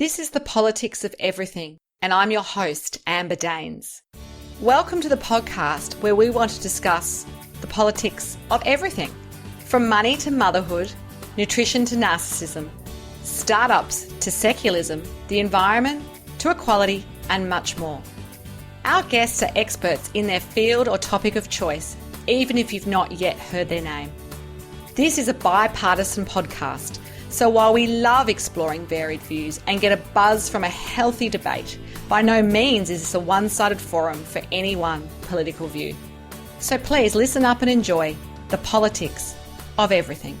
This is the politics of everything, and I'm your host, Amber Daines. Welcome to the podcast where we want to discuss the politics of everything, from money to motherhood, nutrition to narcissism, startups to secularism, the environment to equality, and much more. Our guests are experts in their field or topic of choice, even if you've not yet heard their name. This is a bipartisan podcast, so while we love exploring varied views and get a buzz from a healthy debate, by no means is this a one-sided forum for any one political view. So please listen up and enjoy the politics of everything.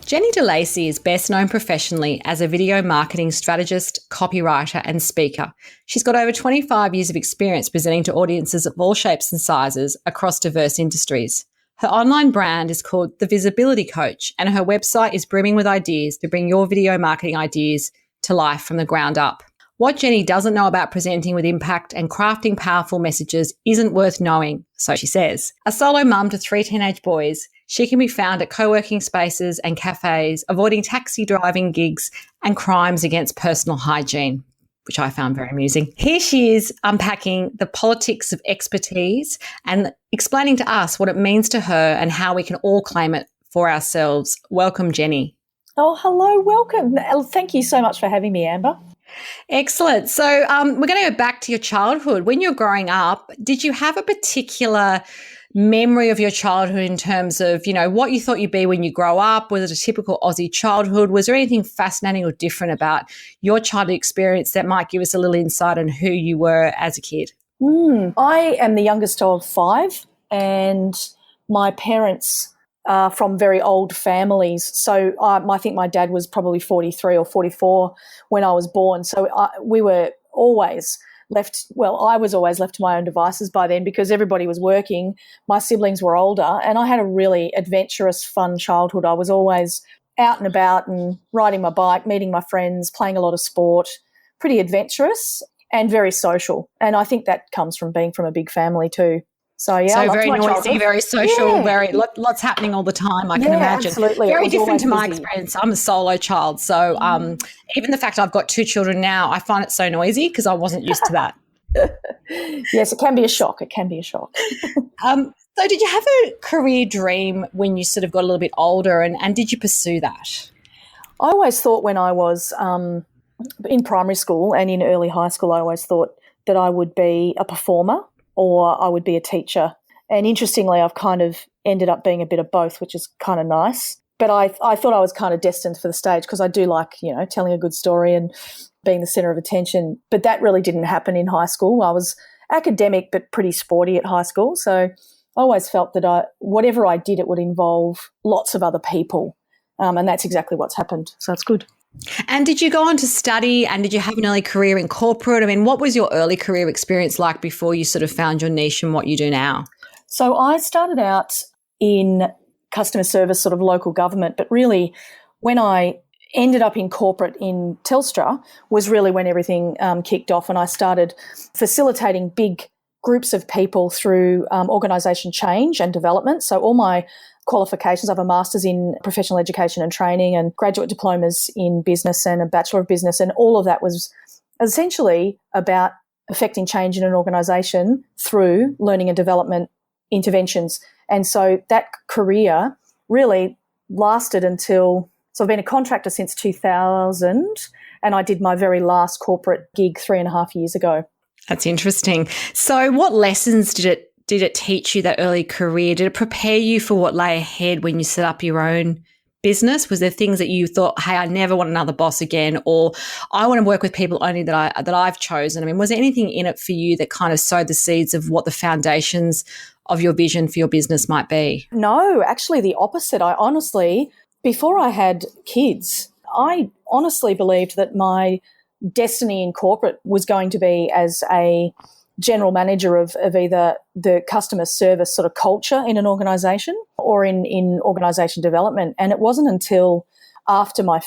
Jenny Lacy is best known professionally as a video marketing strategist, copywriter and speaker. She's got over 25 years of experience presenting to audiences of all shapes and sizes across diverse industries. Her online brand is called The Visibility Coach, and her website is brimming with ideas to bring your video marketing ideas to life from the ground up. What Jenny doesn't know about presenting with impact and crafting powerful messages isn't worth knowing, so she says. A solo mum to 3 teenage boys, she can be found at co-working spaces and cafes, avoiding taxi driving gigs and crimes against personal hygiene, which I found very amusing. Here she is unpacking the politics of expertise and explaining to us what it means to her and how we can all claim it for ourselves. Welcome, Jenny. Oh, hello. Welcome. Thank you so much for having me, Amber. Excellent. So we're going to go back to your childhood. When you were growing up, did you have a particular memory of your childhood in terms of, what you thought you'd be when you grow up? Was it a typical Aussie childhood? Was there anything fascinating or different about your childhood experience that might give us a little insight on who you were as a kid? I am the youngest of 5, and my parents are from very old families. So I think my dad was probably 43 or 44 when I was born. So we were always I was always left to my own devices by then because everybody was working. My siblings were older, and I had a really adventurous, fun childhood. I was always out and about and riding my bike, meeting my friends, playing a lot of sport, pretty adventurous and very social. And I think that comes from being from a big family too. So, yeah. So very noisy, very social, very lots happening all the time, I can imagine. Absolutely. Very different to my experience. I'm a solo child. So even the fact I've got 2 children now, I find it so noisy because I wasn't used to that. Yes, it can be a shock. So did you have a career dream when you sort of got a little bit older, and did you pursue that? I always thought when I was in primary school and in early high school, I always thought that I would be a performer or I would be a teacher. And interestingly, I've kind of ended up being a bit of both, which is kind of nice. But I thought I was kind of destined for the stage because I do like, telling a good story and being the centre of attention. But that really didn't happen in high school. I was academic but pretty sporty at high school. So I always felt that whatever I did, it would involve lots of other people. And that's exactly what's happened. So it's good. And did you go on to study, and did you have an early career in corporate? I mean, what was your early career experience like before you sort of found your niche and what you do now? So I started out in customer service, sort of local government, but really when I ended up in corporate in Telstra was really when everything kicked off, and I started facilitating big groups of people through organisation change and development. So all my qualifications, I have a master's in professional education and training and graduate diplomas in business and a Bachelor of Business, and all of that was essentially about affecting change in an organisation through learning and development interventions. And so that career really lasted until, so I've been a contractor since 2000, and I did my very last corporate gig 3.5 years ago. That's interesting. So what lessons did it teach you, that early career? Did it prepare you for what lay ahead when you set up your own business? Was there things that you thought, hey, I never want another boss again, or I want to work with people only that I've chosen? I mean, was there anything in it for you that kind of sowed the seeds of what the foundations of your vision for your business might be? No, actually the opposite. Before I had kids, I honestly believed that my destiny in corporate was going to be as a general manager of either the customer service sort of culture in an organisation or in organisation development. And it wasn't until after my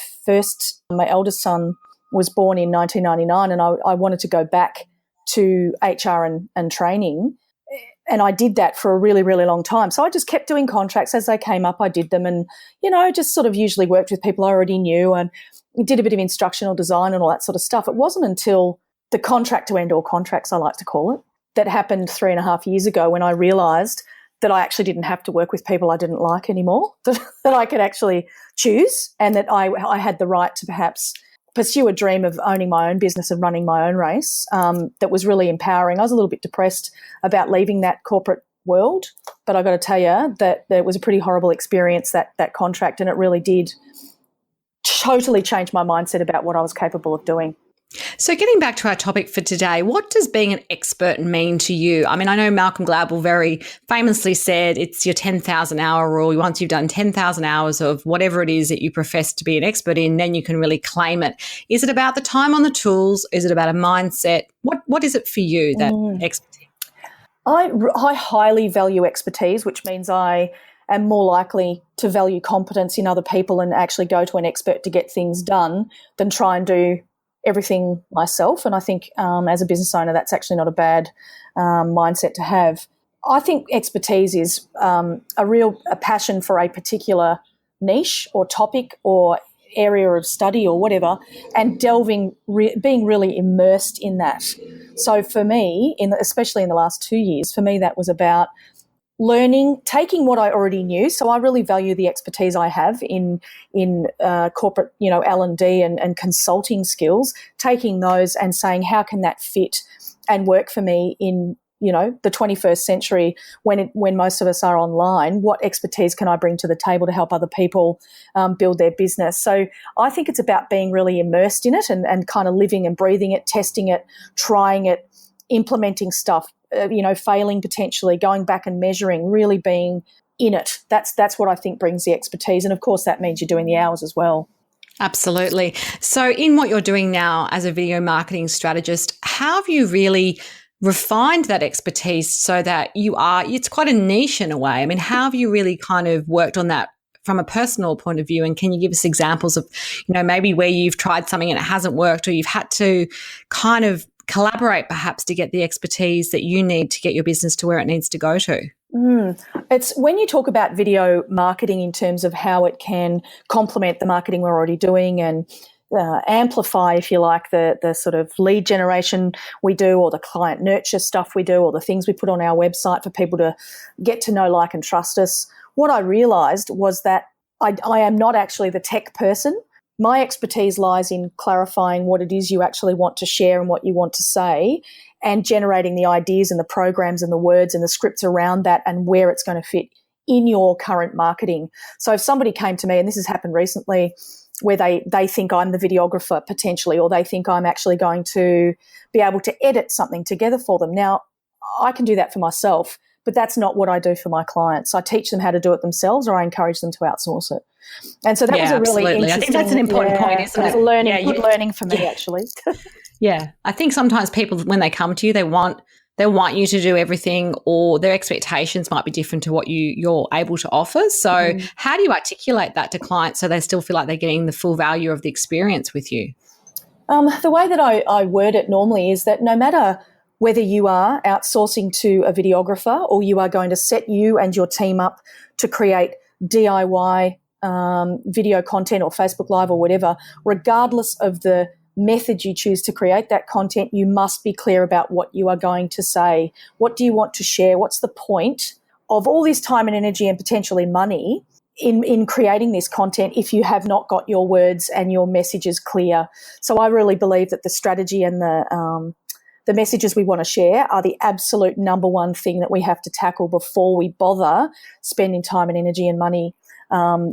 eldest son was born in 1999 and I wanted to go back to HR and training. And I did that for a really, really long time. So I just kept doing contracts as they came up. I did them and, just sort of usually worked with people I already knew. And did a bit of instructional design and all that sort of stuff. It wasn't until the contract to end all contracts, I like to call it, that happened 3.5 years ago when I realised that I actually didn't have to work with people I didn't like anymore, that I could actually choose, and that I had the right to perhaps pursue a dream of owning my own business and running my own race. That was really empowering. I was a little bit depressed about leaving that corporate world, but I've got to tell you that it was a pretty horrible experience, that contract, and it really did totally change my mindset about what I was capable of doing. So getting back to our topic for today, what does being an expert mean to you? I mean, I know Malcolm Gladwell very famously said it's your 10,000 hour rule. Once you've done 10,000 hours of whatever it is that you profess to be an expert in, then you can really claim it. Is it about the time on the tools? Is it about a mindset? What is it for you, that expertise? I highly value expertise, which means I am more likely to value competence in other people and actually go to an expert to get things done than try and do everything myself. And I think as a business owner, that's actually not a bad mindset to have. I think expertise is a passion for a particular niche or topic or area of study or whatever, and being really immersed in that. So for me, especially in the last 2 years, for me that was about learning, taking what I already knew. So I really value the expertise I have in corporate, L&D and consulting skills, taking those and saying, how can that fit and work for me in, the 21st century when most of us are online? What expertise can I bring to the table to help other people build their business? So I think it's about being really immersed in it and kind of living and breathing it, testing it, trying it, implementing stuff, failing potentially, going back and measuring, really being in it. That's what I think brings the expertise. And of course that means you're doing the hours as well. Absolutely. So in what you're doing now as a video marketing strategist, how have you really refined that expertise so that it's quite a niche in a way? I mean, how have you really kind of worked on that from a personal point of view? And can you give us examples of, maybe where you've tried something and it hasn't worked, or you've had to kind of collaborate perhaps to get the expertise that you need to get your business to where it needs to go to? It's when you talk about video marketing in terms of how it can complement the marketing we're already doing and amplify, if you like, the sort of lead generation we do, or the client nurture stuff we do, or the things we put on our website for people to get to know, like, and trust us. What I realised was that I am not actually the tech person. My expertise lies in clarifying what it is you actually want to share and what you want to say, and generating the ideas and the programs and the words and the scripts around that and where it's going to fit in your current marketing. So if somebody came to me, and this has happened recently, where they think I'm the videographer potentially, or they think I'm actually going to be able to edit something together for them. Now, I can do that for myself, but that's not what I do for my clients. I teach them how to do it themselves, or I encourage them to outsource it. And so that was a really interesting... I think that's an important point, isn't it? It was good learning for me, actually. Yeah. I think sometimes people, when they come to you, they want you to do everything, or their expectations might be different to what you're able to offer. So how do you articulate that to clients so they still feel like they're getting the full value of the experience with you? The way that I word it normally is that no matter whether you are outsourcing to a videographer or you are going to set you and your team up to create DIY video content or Facebook Live or whatever, regardless of the method you choose to create that content, you must be clear about what you are going to say. What do you want to share? What's the point of all this time and energy and potentially money in creating this content if you have not got your words and your messages clear? So I really believe that the strategy and the messages we want to share are the absolute number one thing that we have to tackle before we bother spending time and energy and money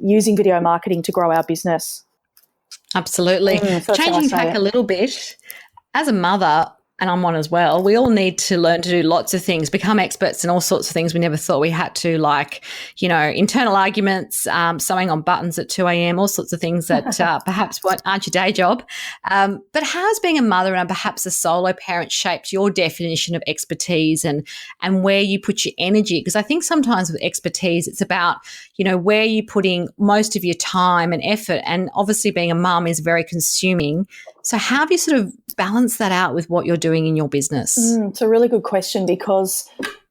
using video marketing to grow our business. Absolutely. Changing tack a little bit, as a mother, and I'm one as well, we all need to learn to do lots of things, become experts in all sorts of things we never thought we had to, like, internal arguments, sewing on buttons at 2 a.m, all sorts of things that perhaps aren't your day job. But how has being a mother and perhaps a solo parent shaped your definition of expertise and where you put your energy? Because I think sometimes with expertise, it's about, where you're putting most of your time and effort. And obviously being a mum is very consuming. So how have you sort of balanced that out with what you're doing in your business? It's a really good question, because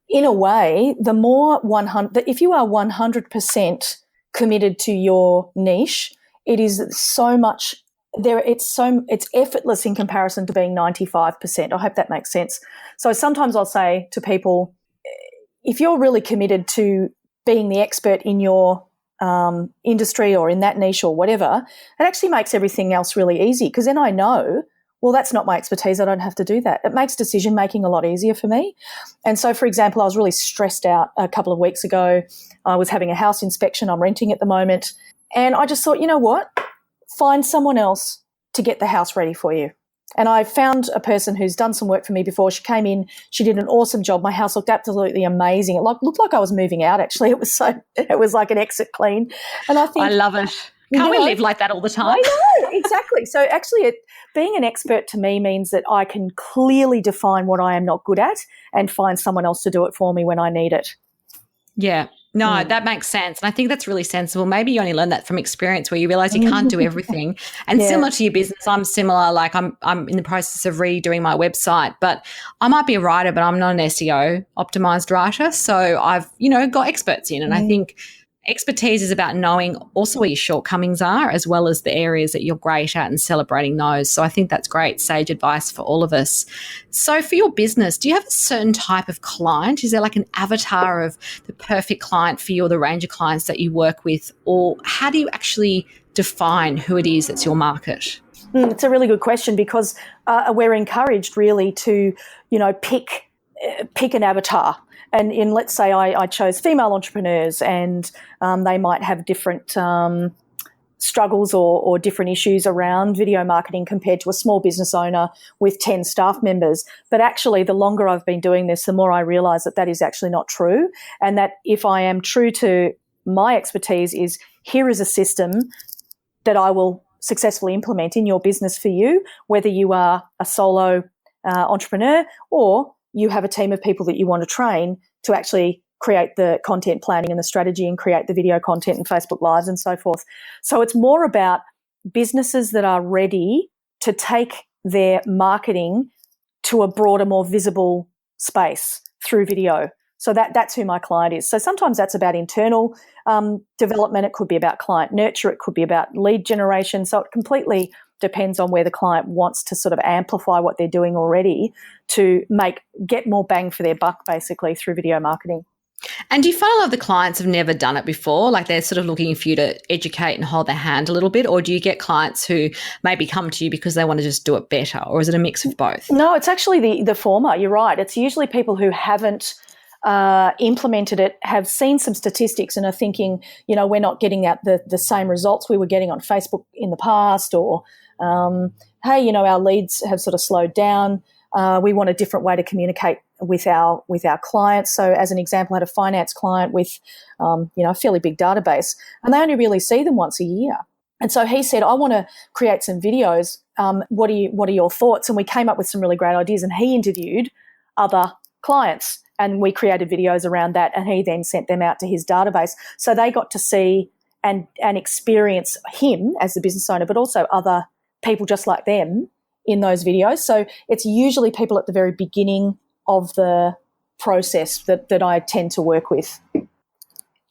in a way, if you are 100% committed to your niche, it is so much it's effortless in comparison to being 95%. I hope that makes sense. So sometimes I'll say to people, if you're really committed to being the expert in your industry or in that niche or whatever, it actually makes everything else really easy, because then I know, well, that's not my expertise. I don't have to do that. It makes decision making a lot easier for me. And so, for example, I was really stressed out a couple of weeks ago. I was having a house inspection. I'm renting at the moment. And I just thought, you know what? Find someone else to get the house ready for you. And I found a person who's done some work for me before. She came in, she did an awesome job. My house looked absolutely amazing. It looked like I was moving out, actually. It was like an exit clean. And I think, I love it. Can't we live like that all the time? I know, exactly. So actually being an expert to me means that I can clearly define what I am not good at and find someone else to do it for me when I need it. Yeah. No, that makes sense. And I think that's really sensible. Maybe you only learn that from experience, where you realize you can't do everything. And similar to your business, I'm similar. Like I'm in the process of redoing my website, but I might be a writer, but I'm not an SEO optimized writer. So I've, got experts in. And I think expertise is about knowing also where your shortcomings are, as well as the areas that you're great at and celebrating those. So I think that's great sage advice for all of us. So for your business, do you have a certain type of client? Is there like an avatar of the perfect client for you, or the range of clients that you work with? Or how do you actually define who it is that's your market? It's a really good question, because we're encouraged really to, pick an avatar. And let's say I chose female entrepreneurs, and they might have different struggles or different issues around video marketing compared to a small business owner with 10 staff members. But actually, the longer I've been doing this, the more I realise that is actually not true. And that if I am true to my expertise, is here is a system that I will successfully implement in your business for you, whether you are a solo entrepreneur or you have a team of people that you want to train to actually create the content planning and the strategy and create the video content and Facebook Lives and so forth. So it's more about businesses that are ready to take their marketing to a broader, more visible space through video. So that's who my client is. So sometimes that's about internal development. It could be about client nurture. It could be about lead generation. So it completely depends on where the client wants to sort of amplify what they're doing already to get more bang for their buck, basically, through video marketing. And do you find a lot of the clients have never done it before? Like they're sort of looking for you to educate and hold their hand a little bit? Or do you get clients who maybe come to you because they want to just do it better? Or is it a mix of both? No, it's actually the former. You're right. It's usually people who haven't implemented it, have seen some statistics and are thinking, we're not getting out the same results we were getting on Facebook in the past, or hey, our leads have sort of slowed down. We want a different way to communicate with our clients. So as an example, I had a finance client with, a fairly big database, and they only really see them once a year. And so he said, I want to create some videos. What are your thoughts? And we came up with some really great ideas, and he interviewed other clients and we created videos around that, and he then sent them out to his database. So they got to see and experience him as the business owner, but also other people just like them in those videos. So it's usually people at the very beginning of the process that I tend to work with.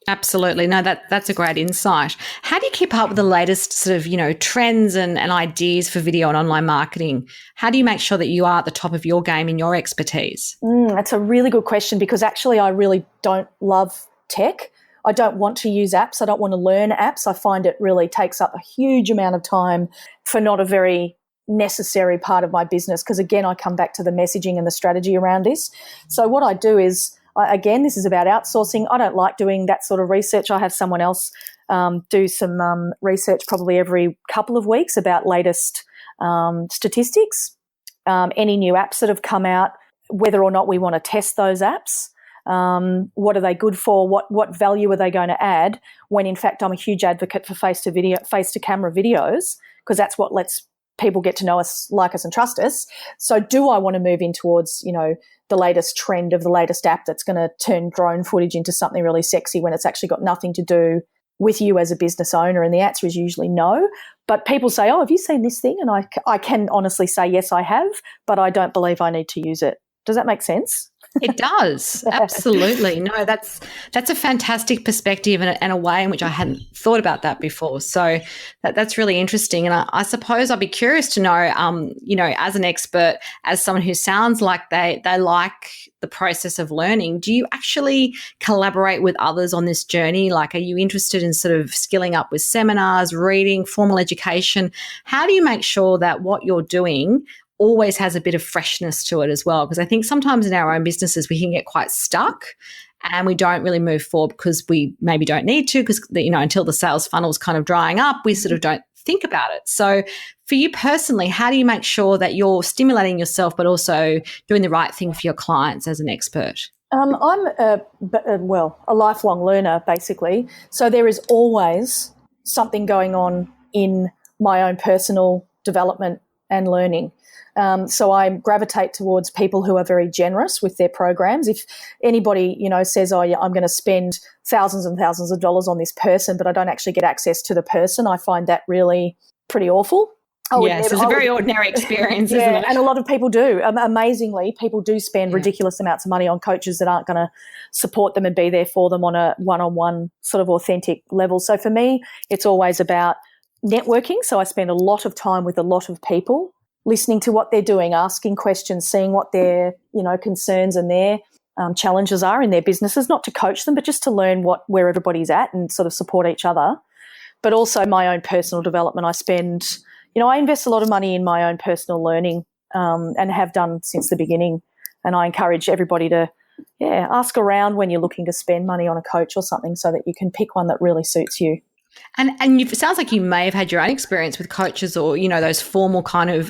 Absolutely. No, that's a great insight. How do you keep up with the latest sort of, trends and ideas for video and online marketing? How do you make sure that you are at the top of your game in your expertise? That's a really good question, because actually I really don't love tech. I don't want to use apps. I don't want to learn apps. I find it really takes up a huge amount of time for not a very necessary part of my business, because, again, I come back to the messaging and the strategy around this. So what I do is, again, this is about outsourcing. I don't like doing that sort of research. I have someone else do some research probably every couple of weeks about latest statistics, any new apps that have come out, whether or not we want to test those apps. What are they good for? What value are they going to add? When in fact I'm a huge advocate for face to camera videos, because that's what lets people get to know us, like us, and trust us. So do I want to move in towards, the latest trend of the latest app that's going to turn drone footage into something really sexy when it's actually got nothing to do with you as a business owner? And the answer is usually no. But people say, oh, have you seen this thing? And I can honestly say, yes, I have, but I don't believe I need to use it. Does that make sense? It does. Absolutely. No, that's a fantastic perspective and a way in which I hadn't thought about that before. So that's really interesting. And I suppose I'd be curious to know, as an expert, as someone who sounds like they like the process of learning, do you actually collaborate with others on this journey? Like, are you interested in sort of skilling up with seminars, reading, formal education? How do you make sure that what you're doing always has a bit of freshness to it as well? Because I think sometimes in our own businesses we can get quite stuck and we don't really move forward because we maybe don't need to, because until the sales funnel's kind of drying up, we sort of don't think about it. So for you personally, how do you make sure that you're stimulating yourself but also doing the right thing for your clients as an expert? I'm a lifelong learner, basically. So there is always something going on in my own personal development and learning. So I gravitate towards people who are very generous with their programs. If anybody, says, oh, yeah, I'm going to spend thousands and thousands of dollars on this person, but I don't actually get access to the person, I find that really pretty awful. Yes, it's a very ordinary experience, isn't it? And a lot of people do. Amazingly, people do spend ridiculous amounts of money on coaches that aren't going to support them and be there for them on a one-on-one sort of authentic level. So for me, it's always about networking. So I spend a lot of time with a lot of people, listening to what they're doing, asking questions, seeing what their, concerns and their challenges are in their businesses, not to coach them, but just to learn where everybody's at and sort of support each other. But also my own personal development. I invest a lot of money in my own personal learning and have done since the beginning. And I encourage everybody to, ask around when you're looking to spend money on a coach or something so that you can pick one that really suits you. And it sounds like you may have had your own experience with coaches or, those formal kind of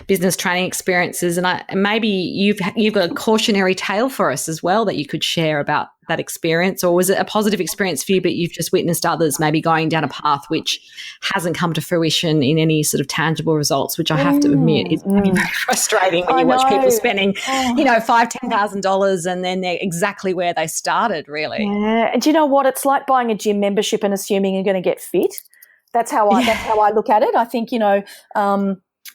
business training experiences. And maybe you've got a cautionary tale for us as well that you could share about that experience. Or was it a positive experience for you, but you've just witnessed others maybe going down a path which hasn't come to fruition in any sort of tangible results, which I have to admit is very frustrating when you watch people spending, $5,000-$10,000 and then they're exactly where they started, really. Yeah. And do you know what? It's like buying a gym membership and assuming you're going to get fit. That's how I look at it. I think,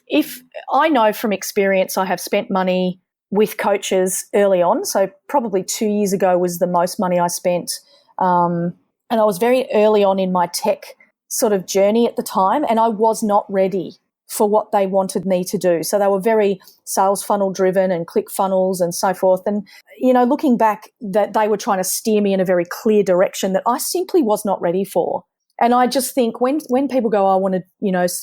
if I know from experience, I have spent money with coaches early on. So probably 2 years ago was the most money I spent. And I was very early on in my tech sort of journey at the time, and I was not ready for what they wanted me to do. So they were very sales funnel driven and click funnels and so forth. And, looking back, that they were trying to steer me in a very clear direction that I simply was not ready for. And I just think when people go, I want to,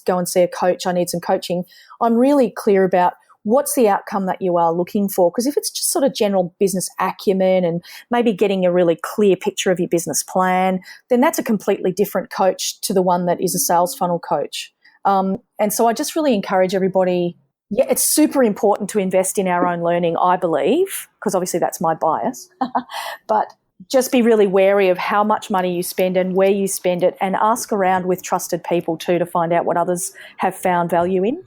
go and see a coach, I need some coaching, I'm really clear about what's the outcome that you are looking for. Because if it's just sort of general business acumen and maybe getting a really clear picture of your business plan, then that's a completely different coach to the one that is a sales funnel coach. And so I just really encourage everybody, it's super important to invest in our own learning, I believe, because obviously that's my bias, but just be really wary of how much money you spend and where you spend it, and ask around with trusted people too to find out what others have found value in.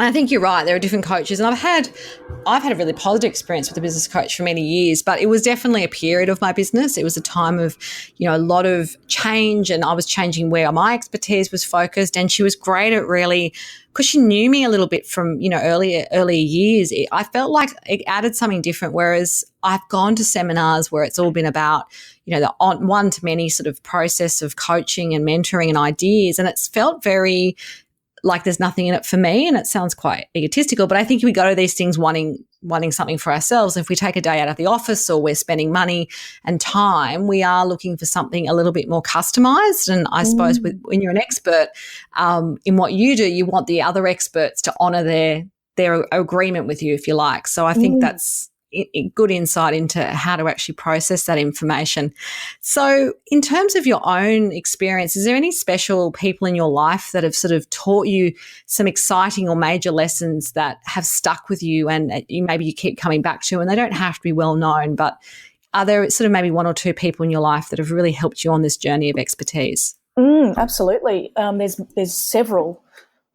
I think you're right. There are different coaches, and I've had a really positive experience with a business coach for many years, but it was definitely a period of my business. It was a time of, a lot of change, and I was changing where my expertise was focused, and she was great at really, because she knew me a little bit from, earlier years. I felt like it added something different, whereas I've gone to seminars where it's all been about, the one-to-many sort of process of coaching and mentoring and ideas, and it's felt very like there's nothing in it for me, and it sounds quite egotistical, but I think we go to these things wanting something for ourselves. If we take a day out of the office or we're spending money and time, we are looking for something a little bit more customized. And I suppose when you're an expert in what you do, you want the other experts to honor their agreement with you, if you like. So I think that's good insight into how to actually process that information. So in terms of your own experience, is there any special people in your life that have sort of taught you some exciting or major lessons that have stuck with you and maybe you keep coming back to, and they don't have to be well known, but are there sort of maybe one or two people in your life that have really helped you on this journey of expertise? Absolutely. There's several.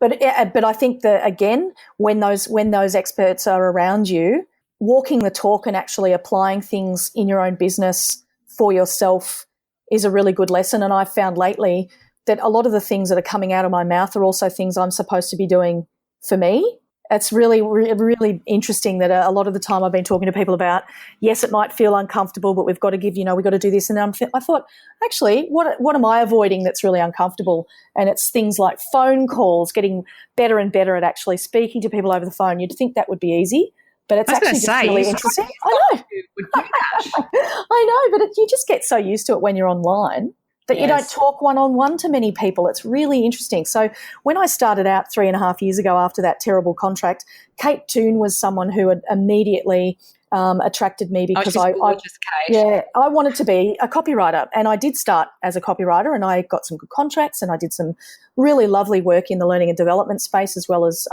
But I think that, again, when those experts are around you, walking the talk and actually applying things in your own business for yourself is a really good lesson. And I've found lately that a lot of the things that are coming out of my mouth are also things I'm supposed to be doing for me. It's really, really interesting that a lot of the time I've been talking to people about, yes, it might feel uncomfortable, but we've got to we've got to do this. And I thought, actually, what am I avoiding that's really uncomfortable? And it's things like phone calls, getting better and better at actually speaking to people over the phone. You'd think that would be easy, but it's actually just really interesting. I know. I know, but you just get so used to it when you're online that you don't talk one-on-one to many people. It's really interesting. So when I started out 3.5 years ago after that terrible contract, Kate Toon was someone who had immediately attracted me because I wanted to be a copywriter, and I did start as a copywriter, and I got some good contracts, and I did some really lovely work in the learning and development space as well as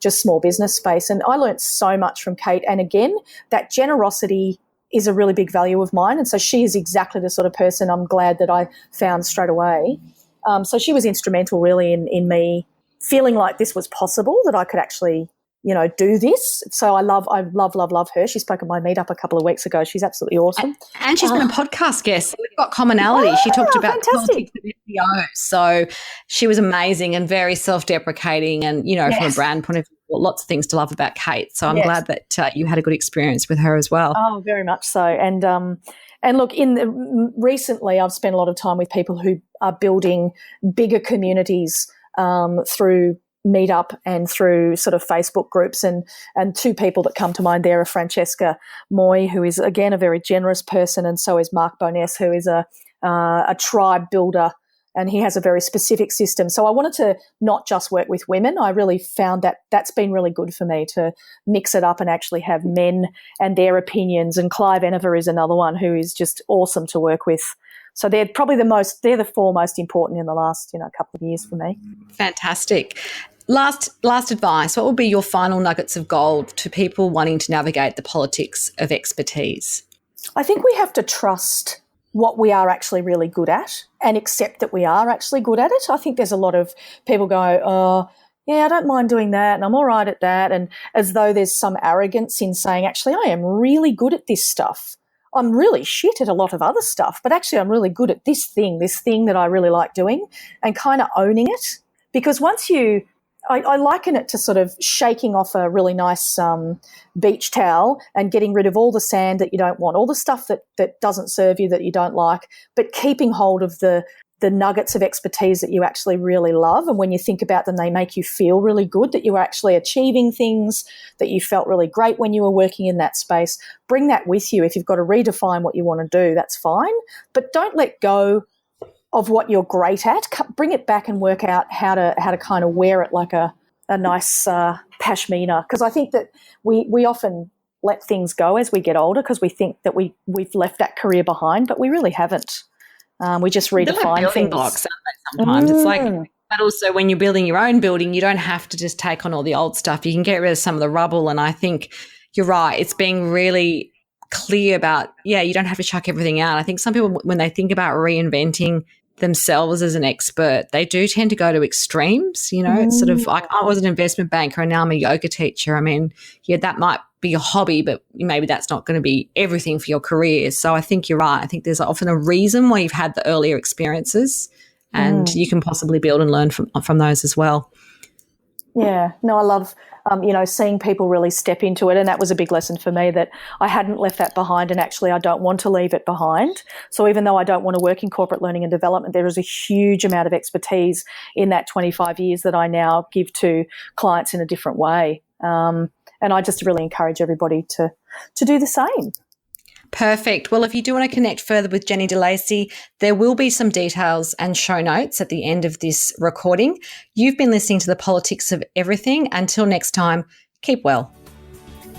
just small business space. And I learned so much from Kate. And again, that generosity is a really big value of mine. And so she is exactly the sort of person I'm glad that I found straight away. So she was instrumental really in me feeling like this was possible, that I could actually, do this. So I love her. She spoke at my meetup a couple of weeks ago. She's absolutely awesome. And she's been a podcast guest. We've got commonality. She talked about politics of SEO. So she was amazing and very self-deprecating and, from a brand point of view, lots of things to love about Kate. So I'm glad that you had a good experience with her as well. Oh, very much so. And look, recently I've spent a lot of time with people who are building bigger communities through Meetup and through sort of Facebook groups, and two people that come to mind there are Francesca Moy, who is again a very generous person, and so is Mark Boness, who is a tribe builder, and he has a very specific system. So I wanted to not just work with women. I really found that that's been really good for me to mix it up and actually have men and their opinions. And Clive Enever is another one who is just awesome to work with. So they're probably the four most important in the last couple of years for me. Fantastic. Last advice, what would be your final nuggets of gold to people wanting to navigate the politics of expertise? I think we have to trust what we are actually really good at and accept that we are actually good at it. I think there's a lot of people go, oh, yeah, I don't mind doing that and I'm all right at that, and as though there's some arrogance in saying, actually, I am really good at this stuff. I'm really shit at a lot of other stuff, but actually I'm really good at this thing that I really like doing, and kind of owning it. Because once I liken it to sort of shaking off a really nice beach towel and getting rid of all the sand that you don't want, all the stuff that doesn't serve you, that you don't like, but keeping hold of the nuggets of expertise that you actually really love. And when you think about them, they make you feel really good, that you are actually achieving things, that you felt really great when you were working in that space. Bring that with you. If you've got to redefine what you want to do, that's fine. But don't let go of what you're great at. Bring it back and work out how to kind of wear it like a nice pashmina. Because I think that we often let things go as we get older because we think that we've left that career behind, but we really haven't. We just redefine like things. Blocks, aren't they, sometimes. It's like, but also when you're building your own building, you don't have to just take on all the old stuff. You can get rid of some of the rubble. And I think you're right. It's being really clear about, you don't have to chuck everything out. I think some people, when they think about reinventing themselves as an expert, they do tend to go to extremes. It's sort of like, I was an investment banker and now I'm a yoga teacher. I mean, that might be your hobby, but maybe that's not going to be everything for your career. So I think you're right. I think there's often a reason why you've had the earlier experiences, and you can possibly build and learn from those as well. Yeah, no, I love, seeing people really step into it. And that was a big lesson for me, that I hadn't left that behind, and actually I don't want to leave it behind. So even though I don't want to work in corporate learning and development, there is a huge amount of expertise in that 25 years that I now give to clients in a different way. And I just really encourage everybody to do the same. Perfect. Well, if you do want to connect further with Jenny de Lacy, there will be some details and show notes at the end of this recording. You've been listening to The Politics of Everything. Until next time, keep well.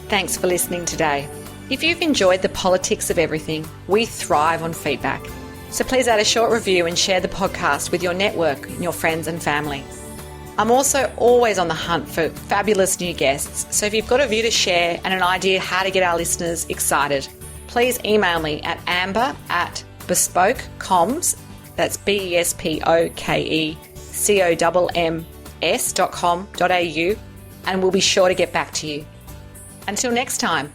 Thanks for listening today. If you've enjoyed The Politics of Everything, we thrive on feedback. So please add a short review and share the podcast with your network and your friends and family. I'm also always on the hunt for fabulous new guests. So if you've got a view to share and an idea how to get our listeners excited, please email me at amber@bespokecomms, that's BESPOKECOMMS.com.au, and we'll be sure to get back to you. Until next time.